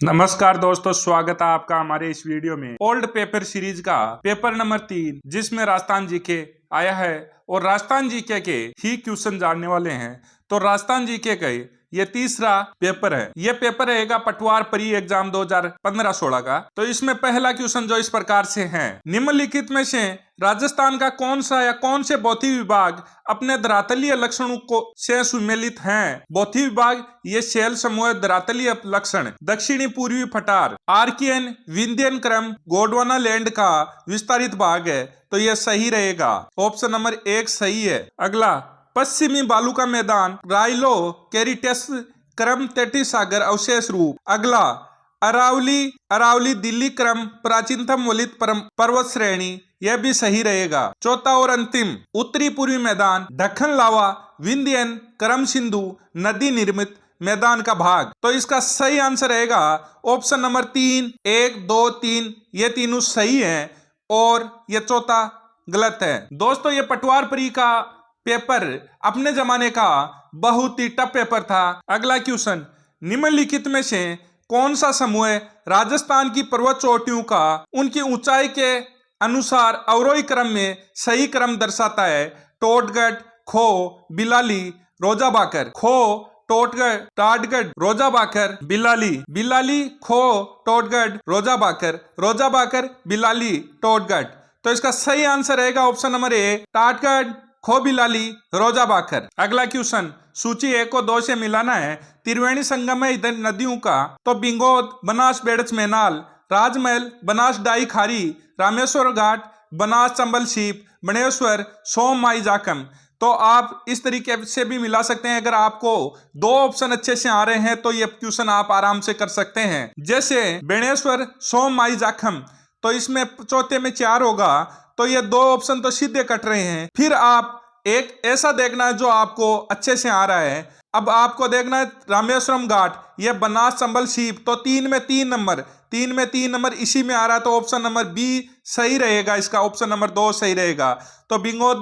नमस्कार दोस्तों, स्वागत है आपका हमारे इस वीडियो में ओल्ड पेपर सीरीज का पेपर नंबर 3 जिसमें राजस्थान जीके आया है और राजस्थान जीके के ही क्वेश्चन जानने वाले हैं। तो राजस्थान जीके का ये तीसरा पेपर है। ये पेपर रहेगा पटवार प्री एग्जाम 2015-16 का। तो इसमें पहला क्वेश्चन जो इस प्रकार से है, निम्नलिखित में से राजस्थान का कौन सा या कौन से भौतिक विभाग अपने धरातलीय लक्षणों को से सुमेलित हैं? भौतिक विभाग ये शैल समूह धरातलीय लक्षण दक्षिणी पूर्वी पठार आर्कियन विंध्यन क्रम गोंडवाना लैंड का विस्तारित भाग है। तो ये सही रहेगा, ऑप्शन नंबर 1 सही है। अगला, पश्चिमी बालू का मैदान राइलो कैरिटेस क्रम तटीय सागर अवशेष रूप। अगला, अरावली दिल्ली क्रम प्राचीनतम वलित पर्वत श्रेणी, यह भी सही रहेगा। चौथा और अंतिम, उत्तरी पूर्वी मैदान दक्खन लावा विंध्यन क्रम सिंधु नदी निर्मित मैदान का भाग। तो इसका सही आंसर रहेगा ऑप्शन नंबर 3, 1, 2, 3, ये तीनों सही हैं और ये चौथा गलत है। दोस्तों, ये पटवार प्री का पेपर अपने जमाने का बहुत ही टफ पेपर था। अगला क्वेश्चन, निम्नलिखित में से कौन सा समूह राजस्थान की पर्वत चोटियों का उनकी ऊंचाई के अनुसार अवरोही क्रम में सही क्रम दर्शाता है? टोटगढ़, खो, बिलाली, रोजाबाकर। खो, टोटगढ़, टाटगढ़, रोजाबाकर, बिलाली, खो, टोटगढ़, रोजाबाकर, बिलाली, टोटगढ़। तो इसका सही आंसर रहेगा ऑप्शन नंबर 1, टाटगढ़, खो, बिलाली, रोजाबाकर। अगला क्वेश्चन, सूची 1 को 2 से मिलाना है। त्रिवेणी संगम है इधर नदियों का, तो बिंगोद, बनास बेड़च मैनाल, राजमहल, बनास डाई खारी, रामेश्वर घाट, बनास चंबल सीप, बनेश्वर, सोम माई जाखम। तो आप इस तरीके से भी मिला सकते हैं। अगर आपको 2 ऑप्शन अच्छे से आ रहे हैं तो ये क्वेश्चन आप आराम से कर सकते हैं। जैसे बेणेश्वर, सोम माई जाखम, तो इसमें चौथे में 4 होगा, तो ये 2 ऑप्शन तो सीधे कट रहे हैं। फिर आप एक ऐसा देखना है जो आपको अच्छे से आ रहा है। अब आपको देखना है रामेश्वरम घाट, ये बनास चंबल सीप, तो 3 में 3 नंबर इसी में आ रहा है, तो ऑप्शन नंबर बी सही रहेगा। इसका ऑप्शन नंबर 2 सही रहेगा। तो बिंगोद,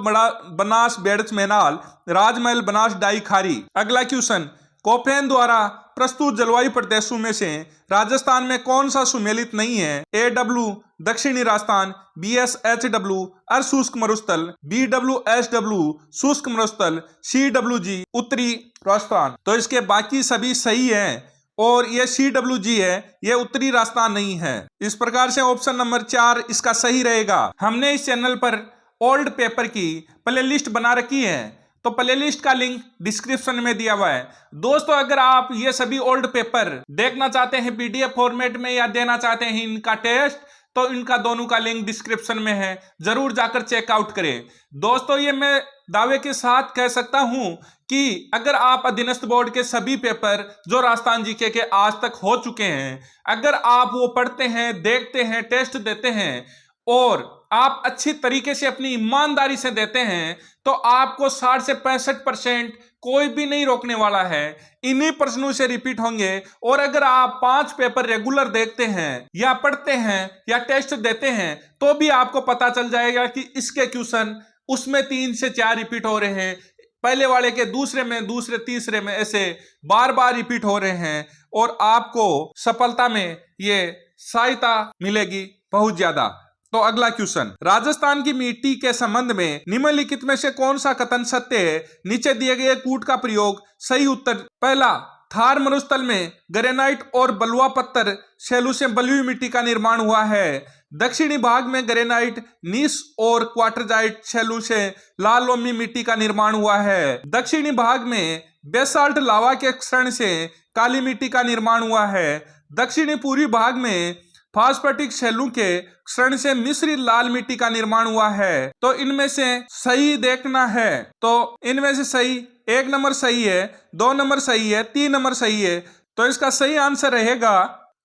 बनास बेड़च मैनाल, राजमहल, बनास डाई खारी। अगला क्वेश्चन, कोपेन द्वारा प्रस्तुत जलवायु प्रदेशों में से राजस्थान में कौन सा सुमेलित नहीं है? AW दक्षिणी राजस्थान, BSHW अर्धशुष्क मरुस्थल, BWSW शुष्क मरुस्थल, CWG उत्तरी राजस्थान। तो इसके बाकी सभी सही हैं और ये CWG है, ये उत्तरी राजस्थान नहीं है। इस प्रकार से ऑप्शन नंबर 4 इसका सही रहेगा। हमने इस चैनल पर ओल्ड पेपर की प्लेलिस्ट बना रखी है, तो प्लेलिस्ट का लिंक डिस्क्रिप्शन में दिया हुआ है। दोस्तों, अगर आप ये सभी ओल्ड पेपर देखना चाहते हैं PDF फॉर्मेट में या देना चाहते हैं इनका टेस्ट, तो इनका दोनों का लिंक डिस्क्रिप्शन में है, जरूर जाकर चेकआउट करें। दोस्तों, ये मैं दावे के साथ कह सकता हूं कि अगर आप अधीनस्थ बोर्ड के सभी पेपर जो राजस्थान जीके के आज तक हो चुके हैं, अगर आप वो पढ़ते हैं, देखते हैं, टेस्ट देते हैं और आप अच्छी तरीके से अपनी ईमानदारी से देते हैं, तो आपको 60 से 65% कोई भी नहीं रोकने वाला है। इन्हीं प्रश्नों से रिपीट होंगे। और अगर आप 5 पेपर रेगुलर देखते हैं या पढ़ते हैं या टेस्ट देते हैं, तो भी आपको पता चल जाएगा कि इसके क्वेश्चन उसमें 3 से 4 रिपीट हो रहे हैं, पहले वाले के दूसरे तीसरे में ऐसे बार बार रिपीट हो रहे हैं और आपको सफलता में ये सहायता मिलेगी बहुत ज्यादा। तो अगला क्वेश्चन, राजस्थान की मिट्टी के संबंध में निम्नलिखित में से कौन सा कथन सत्य है? नीचे दिए गए कूट का प्रयोग। सही उत्तर, पहला, थार मरुस्थल में ग्रेनाइट और बलुआ पत्थर शैलों से बलुई मिट्टी का निर्माण हुआ है। दक्षिणी भाग में ग्रेनाइट, नीस और क्वार्टरजाइट शैलों से लाल लोमी मिट्टी का निर्माण हुआ है। दक्षिणी भाग में बेसाल्ट लावा के क्षरण से काली मिट्टी का निर्माण हुआ है। दक्षिणी पूर्वी भाग में फास्फेटिक शैलों के क्षरण से मिश्रित लाल मिट्टी का निर्माण हुआ है। तो इनमें से सही देखना है। तो इनमें से सही 1 नंबर सही है, 2 नंबर सही है, 3 नंबर सही है। तो इसका सही आंसर रहेगा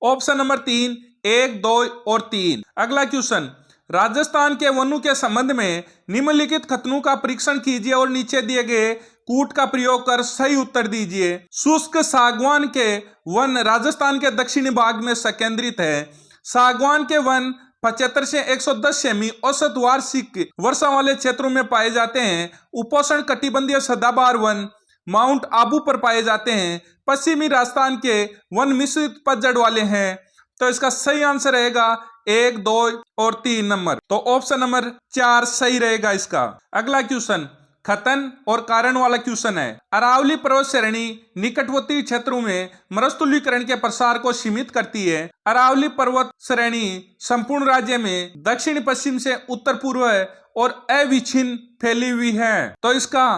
ऑप्शन नंबर 3, 1, 2 और 3। अगला क्वेश्चन, राजस्थान के वनों के संबंध में निम्नलिखित कथनों का परीक्षण कीजिए और नीचे दिए गए कूट का प्रयोग कर सही उत्तर दीजिए। शुष्क सागवान के वन राजस्थान के दक्षिणी भाग में संकेंद्रित है। सागवान के वन 75 से 110 सेमी औसत वार्षिक वर्षा वाले क्षेत्रों में पाए जाते हैं। उपोष्ण कटिबंधीय सदाबहार वन माउंट आबू पर पाए जाते हैं। पश्चिमी राजस्थान के वन मिश्रित पतझड़ वाले हैं। तो इसका सही आंसर रहेगा 1, 2 और 3 नंबर। तो ऑप्शन नंबर 4 सही रहेगा इसका। अगला क्वेश्चन खतन और कारण वाला क्वेश्चन है। अरावली पर्वत श्रेणी निकटवर्ती क्षेत्रों में मरुस्थलीकरण के प्रसार को सीमित करती है। अरावली पर्वत श्रेणी संपूर्ण राज्य में दक्षिण पश्चिम से उत्तर पूर्व और अविच्छिन्न फैली हुई है। तो इसका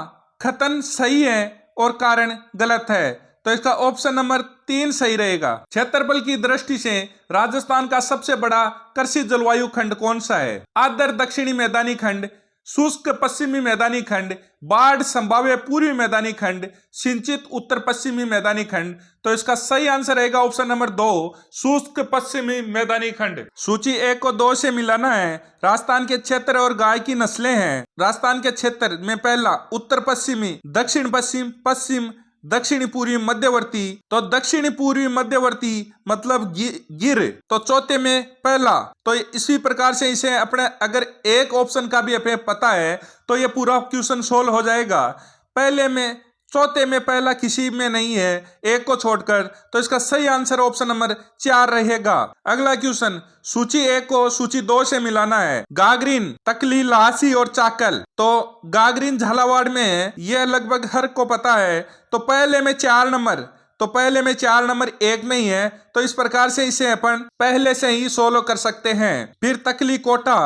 खतन सही है और कारण गलत है। तो इसका ऑप्शन नंबर 3 सही रहेगा। क्षेत्रफल की दृष्टि से राजस्थान का सबसे बड़ा कृषि जलवायु खंड कौन सा है? आर्द्र दक्षिणी मैदानी खंड, शुष्क पश्चिमी मैदानी खंड, बाढ़ संभाव्य पूर्वी मैदानी खंड, सिंचित उत्तर पश्चिमी मैदानी खंड। तो इसका सही आंसर रहेगा ऑप्शन नंबर 2, शुष्क पश्चिमी मैदानी खंड। सूची 1 को 2 से मिलाना है। राजस्थान के क्षेत्र और गाय की नस्लें हैं। राजस्थान के क्षेत्र में पहला उत्तर पश्चिमी, दक्षिण पश्चिम, पश्चिम, दक्षिणी पूर्वी, मध्यवर्ती। तो दक्षिणी पूर्वी मध्यवर्ती मतलब गिर। तो चौथे में पहला। तो इसी प्रकार से इसे अपने अगर एक ऑप्शन का भी अपने पता है तो ये पूरा क्वेश्चन सोल्व हो जाएगा। पहले में चौथे में पहला किसी में नहीं है, एक को छोड़कर। तो इसका सही आंसर ऑप्शन नंबर 4 रहेगा। अगला क्वेश्चन सूची 1 को सूची 2 से मिलाना है। गागरीन, तकली, लासी और चाकल। तो गागरीन झालावाड़ में है, यह लगभग हर को पता है। तो पहले में 4 नंबर, तो पहले में 4 नंबर 1 में ही है। तो इस प्रकार से इसे अपन पहले से ही सोल्व कर सकते हैं। फिर तकली कोटा,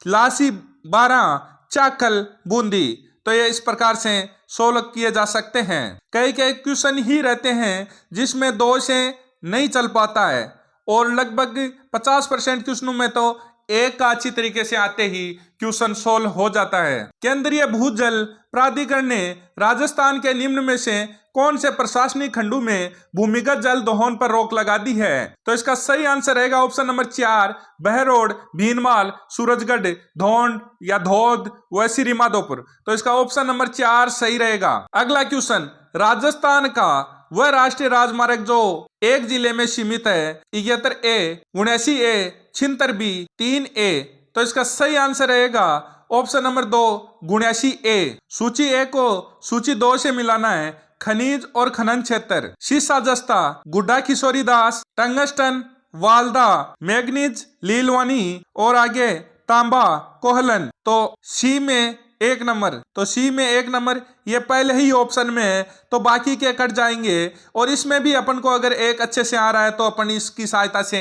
लासी 12, चाकल बूंदी। तो ये इस प्रकार से सोल्व किए जा सकते हैं। कई क्वेश्चन ही रहते हैं जिसमें 2 से नहीं चल पाता है और लगभग 50% क्वेश्चनों में तो एक का अच्छी तरीके से आते ही क्वेश्चन सोल्व हो जाता है। केंद्रीय भूजल प्राधिकरण ने राजस्थान के निम्न में से कौन से प्रशासनिक खंडों में भूमिगत जल दोहन पर रोक लगा दी है? तो इसका सही आंसर रहेगा ऑप्शन नंबर 4, बहरोड, भीनमाल, सूरजगढ़, धौंड या धौद व श्री माधोपुर। तो इसका ऑप्शन नंबर 4 सही रहेगा। अगला क्वेश्चन राजस्थान का वह राष्ट्रीय राजमार्ग जो एक जिले में सीमित है, 71 ए, 79 ए, 76 बी, 3 ए। तो इसका सही आंसर रहेगा ऑप्शन नंबर 2, 79 ए। सूची 1 को सूची 2 से मिलाना है। खनिज और खनन क्षेत्र, शीशा जस्ता, गुड्डा किशोरी दास, टंगस्टन, वालदा, मैग्नीज, लीलवानी और आगे तांबा, कोहलन। तो सी में 1 नंबर, तो सी में 1 नंबर ये पहले ही ऑप्शन में है, तो बाकी के कट जाएंगे। और इसमें भी अपन को अगर एक अच्छे से आ रहा है तो अपन इसकी सहायता से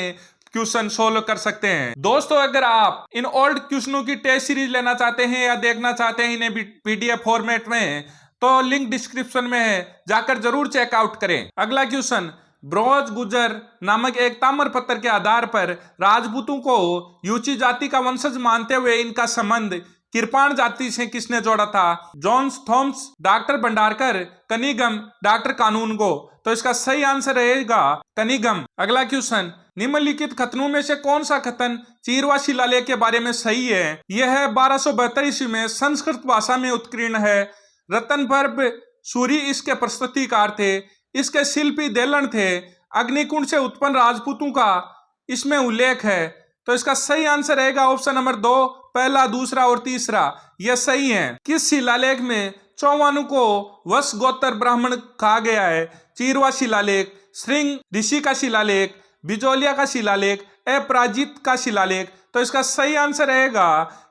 क्वेश्चन सोल्व कर सकते हैं। दोस्तों अगर आप इन ओल्ड क्वेश्चनों की टेस्ट सीरीज लेना चाहते हैं या देखना चाहते हैं इन्हें पीडीएफ फॉर्मेट में, तो लिंक डिस्क्रिप्शन में है, जाकर जरूर चेकआउट करें। अगला क्वेश्चन ब्रोज गुजर नामक एक ताम्रपत्र के आधार पर राजपूतों को यूची जाति का वंशज मानते हुए इनका संबंध किरपाण जाति से किसने जोड़ा था? Johns Thoms, doctor Bhandarkar, Cunningham, doctor Kanungo. तो इसका सही आंसर रहेगा कनिगम। अगला क्वेश्चन निम्नलिखित खतनों में से कौन सा कथन चीरवा शिलालेख के बारे में सही है? यह 1272 ईस्वी में संस्कृत भाषा में उत्कीर्ण है। रतन पर्व सूरी इसके प्रस्तुतिकार थे। इसके शिल्पी देलन थे। अग्निकुंड से उत्पन्न राजपूतों का इसमें उल्लेख है। तो इसका सही आंसर रहेगा ऑप्शन नंबर 2, पहला, दूसरा और तीसरा। यह सही है। किस शिलालेख में चौवानों को वश गोत्र ब्राह्मण कहा गया है? चीरवा शिलालेख, श्रृंग ऋषि का शिलालेख, बिजोलिया का शिलालेख, अपराजित का शिलालेख। तो इसका सही आंसर रहेगा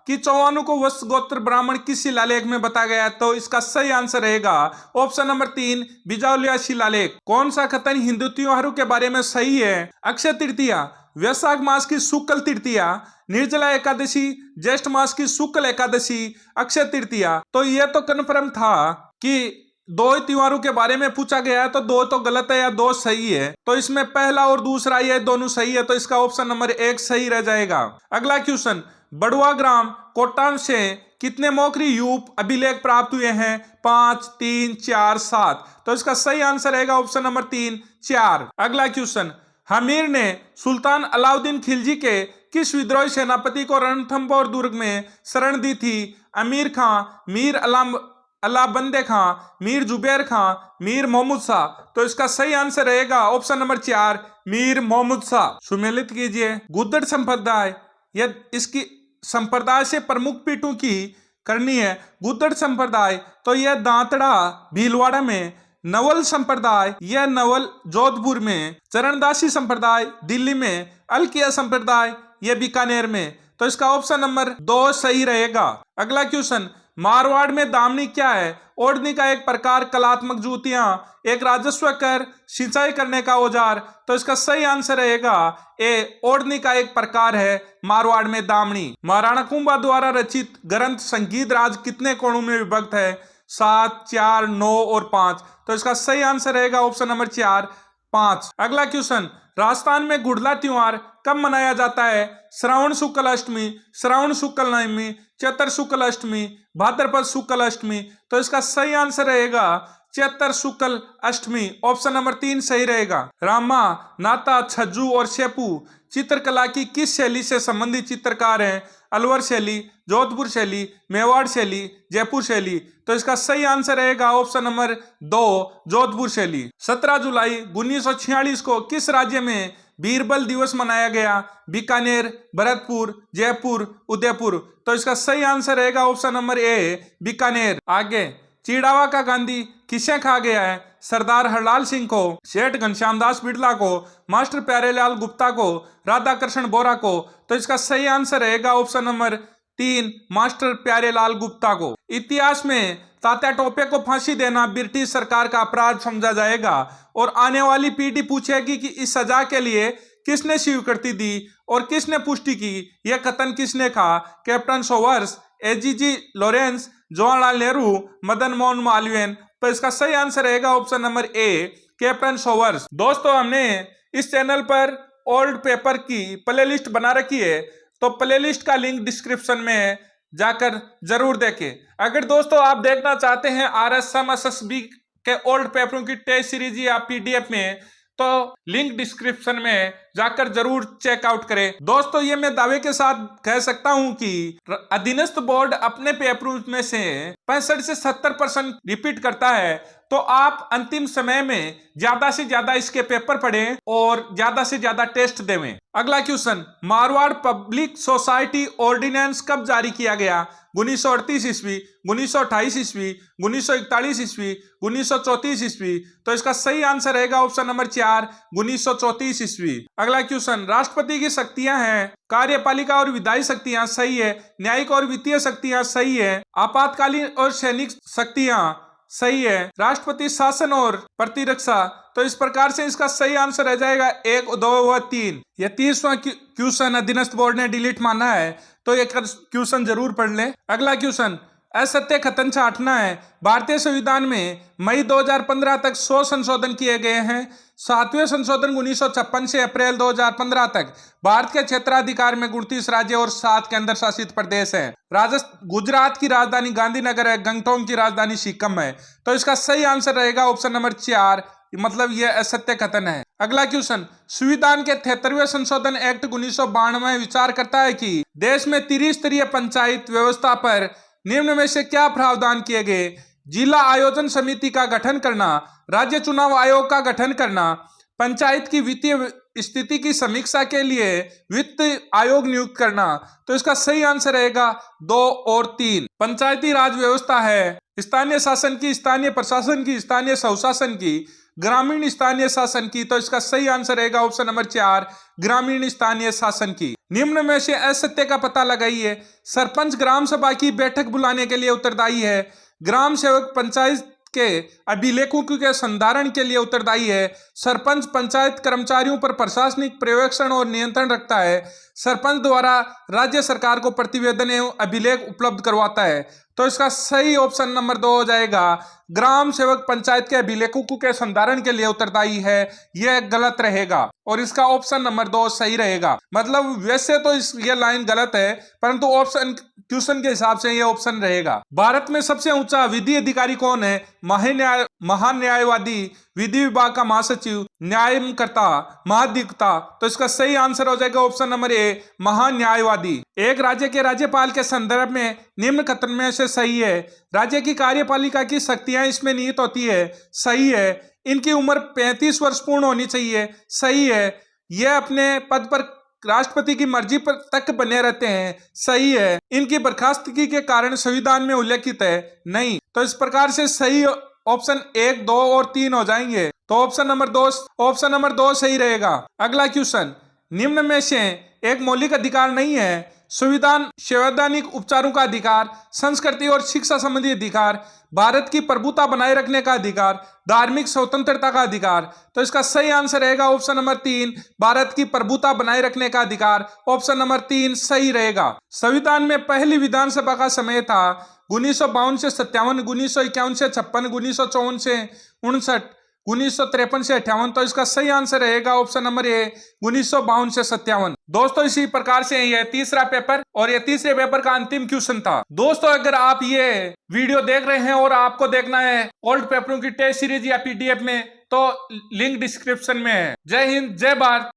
कि चौवानों को वश गोत्र ब्राह्मण किस शिलालेख में बताया गया? तो इसका सही आंसर रहेगा ऑप्शन नंबर 3, बिजौलिया शिलालेख। कौन सा कथन हिंदू त्योहारों के बारे में सही है? अक्षय तृतीया, वैशाख मास की शुक्ल तृतीया, निर्जला एकादशी, ज्येष्ठ मास की शुक्ल एकादशी, अक्षय तृतीया। तो यह तो कन्फर्म था कि 2 त्योहारों के बारे में पूछा गया है, तो 2 तो गलत है या 2 सही है। तो इसमें पहला और दूसरा ये दोनों सही है। तो इसका ऑप्शन नंबर 1 सही रह जाएगा। अगला क्वेश्चन बड़ुआ ग्राम कोटान से कितने मौखरी यूप अभिलेख प्राप्त हुए हैं? 5, 3, 4, 7। तो इसका सही आंसर रहेगा ऑप्शन नंबर 3, 4। अगला क्वेश्चन हमीर ने सुल्तान अलाउद्दीन खिलजी के किस विद्रोही सेनापति को रणथंभौर दुर्ग में शरण दी थी? अमीर खां, मीर अलाबंदे खां, मीर जुबैर खां, मीर मोहम्मद शाह। तो इसका सही आंसर रहेगा ऑप्शन नंबर 4, मीर मोहम्मद शाह। सुमेलित कीजिए। गुद्दड़ संप्रदाय या इसकी संप्रदाय से प्रमुख पीठों की करनी है। गुद्दड़ संप्रदाय तो यह दांतड़ा भीलवाड़ा में, नवल संप्रदाय यह नवल जोधपुर में, चरणदासी संप्रदाय दिल्ली में, अलकिया संप्रदाय यह बीकानेर में। तो इसका ऑप्शन नंबर 2 सही रहेगा। अगला क्वेश्चन, मारवाड़ में दामनी क्या है? ओढ़नी का एक प्रकार, कलात्मक जूतियां, एक राजस्व कर, सिंचाई करने का औजार। तो इसका सही आंसर रहेगा ए, ओढ़नी का एक प्रकार है मारवाड़ में दामनी। महाराणा कुंभा द्वारा रचित ग्रंथ संगीत राज कितने कोणों में विभक्त है? 7, 4, 9 और 5। तो इसका सही आंसर रहेगा ऑप्शन नंबर 4, 5। अगला क्वेश्चन, राजस्थान में गुड़ला त्योहार कब मनाया जाता है? श्रावण शुक्ल अष्टमी, श्रावण शुक्ल नवमी, चैत्र शुक्ल अष्टमी, भाद्रपद शुक्ल अष्टमी। तो इसका सही आंसर रहेगा चैत्र शुक्ल अष्टमी, ऑप्शन नंबर 3 सही रहेगा। रामा, नाता, छज्जू और शेपू चित्रकला की किस शैली से संबंधित चित्रकार हैं? अलवर शैली, जोधपुर शैली, मेवाड़ शैली, जयपुर शैली। तो इसका सही आंसर रहेगा ऑप्शन नंबर 2 जोधपुर शैली। 17 जुलाई 1946 को किस राज्य में बीरबल दिवस मनाया गया? बीकानेर, भरतपुर, जयपुर, उदयपुर। तो इसका सही आंसर रहेगा ऑप्शन नंबर ए, बीकानेर। आगे, चिड़ावा का गांधी किसे कहा गया है? सरदार हरलाल सिंह को, सेठ घनश्याम दास बिड़ला को, मास्टर प्यारेलाल गुप्ता को, राधा कृष्ण बोरा को। तो इसका सही आंसर रहेगा option number 3 master Pyarelal Gupta को। इतिहास में तात्या टोपे को फांसी देना ब्रिटिश सरकार का अपराध समझा जाएगा और आने वाली पीढ़ी पूछेगी कि इस सजा के लिए किसने स्वीकृति दी और किसने पुष्टि की? यह कथन किसने कहा? Captain Sowers, AGG Lawrence, Jawaharlal Nehru, Madan Mohan Malviya. तो इसका सही आंसर रहेगा option number A, captain Sowers. दोस्तों, हमने इस चैनल पर ओल्ड पेपर की प्लेलिस्ट बना रखी है, तो प्लेलिस्ट का लिंक डिस्क्रिप्शन में है, जाकर जरूर देखें। अगर दोस्तों आप देखना चाहते हैं आरएसएम एसएसबी के ओल्ड पेपरों की टेस्ट सीरीज या पीडीएफ में, तो लिंक डिस्क्रिप्शन में जाकर जरूर चेकआउट करें। दोस्तों, ये मैं दावे के साथ कह सकता हूं कि अधीनस्थ बोर्ड अपने पेपरों में से 65 से 70% रिपीट करता है। तो आप अंतिम समय में ज्यादा से ज्यादा इसके पेपर पढ़ें और ज्यादा से ज्यादा टेस्ट देवें। अगला question, Marwar public society ordinance कब जारी किया गया? 1938 ईस्वी, 1928 ईस्वी, 1941 ईस्वी, 1934 ईस्वी। तो इसका सही आंसर रहेगा ऑप्शन नंबर 4 1934 ईस्वी। अगला क्वेश्चन, राष्ट्रपति की शक्तियां हैं कार्यपालिका और विधायी शक्तियां, सही है। न्यायिक और वित्तीय शक्तियां, सही है। आपातकालीन और सैनिक शक्तियां, सही है। राष्ट्रपति शासन और प्रतिरक्षा। तो इस प्रकार से इसका सही आंसर रह जाएगा 1, 2 व 3। यह 30वां क्वेश्चन अधीनस्थ बोर्ड ने डिलीट माना है, तो एक क्वेश्चन जरूर पढ़ लें। अगला क्वेश्चन, असत्य कथन छांटना है। भारतीय संविधान में मई 2015 तक 100 संशोधन किए गए हैं। 7वें संशोधन 1956 से अप्रैल 2015 तक भारत के क्षेत्राधिकार में 29 राज्य और 7 केंद्र शासित प्रदेश हैं। गुजरात की राजधानी गांधीनगर है, गंगटोक की राजधानी सिक्किम है। तो इसका सही आंसर रहेगा ऑप्शन नंबर 4, मतलब यह असत्य कथन है। अगला क्वेश्चन, संविधान के 73वें संशोधन एक्ट 1992 में विचार करता है कि देश में त्रिस्तरीय पंचायत व्यवस्था पर निम्न में से क्या प्रावधान किए गए? जिला आयोजन समिति का गठन करना, राज्य चुनाव आयोग का गठन करना, पंचायत की वित्तीय स्थिति की समीक्षा के लिए वित्त आयोग नियुक्त करना। तो इसका सही आंसर रहेगा 2 और 3। पंचायती राज व्यवस्था है स्थानीय शासन की, स्थानीय प्रशासन की, स्थानीय स्वशासन की, ग्रामीण स्थानीय शासन की। तो इसका सही आंसर रहेगा ऑप्शन नंबर 4 ग्रामीण स्थानीय शासन की। निम्न में से असत्य का पता लगाइए। सरपंच ग्राम सभा की बैठक बुलाने के लिए उत्तरदायी है। ग्राम सेवक पंचायत के अभिलेखों के संधारण के लिए उत्तरदायी है। सरपंच पंचायत कर्मचारियों पर प्रशासनिक पर्यवेक्षण और नियंत्रण रखता है। सरपंच द्वारा राज्य सरकार को प्रतिवेदन एवं अभिलेख उपलब्ध करवाता है। तो इसका सही ऑप्शन नंबर 2 हो जाएगा। ग्राम सेवक पंचायत के अभिलेखों के संधारण के लिए उत्तरदायी है, यह गलत रहेगा और इसका ऑप्शन नंबर 2 सही रहेगा। मतलब वैसे तो ये लाइन गलत है, परंतु ऑप्शन क्वेश्चन के हिसाब से यह ऑप्शन रहेगा। भारत में सबसे ऊंचा विधि अधिकारी कौन है? महान न्यायवादी, विधि विभाग का महासचिव, न्यायकर्ता, महाधिवक्ता। तो इसका सही आंसर हो जाएगा ऑप्शन नंबर ए महान न्यायवादी। एक राज्य के राज्यपाल के संदर्भ में निम्न कथन में से सही है। राज्य की कार्यपालिका की शक्तियां इसमें निहित होती है, सही है। इनकी उम्र 35 वर्ष पूर्ण होनी चाहिए, सही है। यह अपने पद पर राष्ट्रपति की मर्जी पर तक बने रहते हैं सही है। इनकी बर्खास्तगी के कारण संविधान में उल्लेखित है नहीं। तो इस प्रकार से सही ऑप्शन 1, 2 और 3 हो जाएंगे। तो ऑप्शन नंबर 2 सही रहेगा। अगला क्वेश्चन, निम्न में से एक मौलिक अधिकार नहीं है। संवैधानिक उपचारों का अधिकार, संस्कृति और शिक्षा संबंधी अधिकार, भारत की प्रभुता बनाए रखने का अधिकार, धार्मिक स्वतंत्रता का अधिकार। तो इसका सही आंसर रहेगा ऑप्शन नंबर 3, भारत की प्रभुता बनाए रखने का अधिकार। ऑप्शन नंबर 3 सही रहेगा। संविधान में पहली विधानसभा का समय था 1952 से 57, 1951 से 56, 1954 से 59, 1953 से 58। तो इसका सही आंसर रहेगा ऑप्शन नंबर ए, 1952 से 57। दोस्तों इसी प्रकार से यह तीसरा पेपर और यह तीसरे पेपर का अंतिम क्वेश्चन था। दोस्तों अगर आप ये वीडियो देख रहे हैं और आपको देखना है ओल्ड पेपरों की टेस्ट सीरीज या पीडीएफ में, तो लिंक डिस्क्रिप्शन में है। जय हिंद, जय भारत।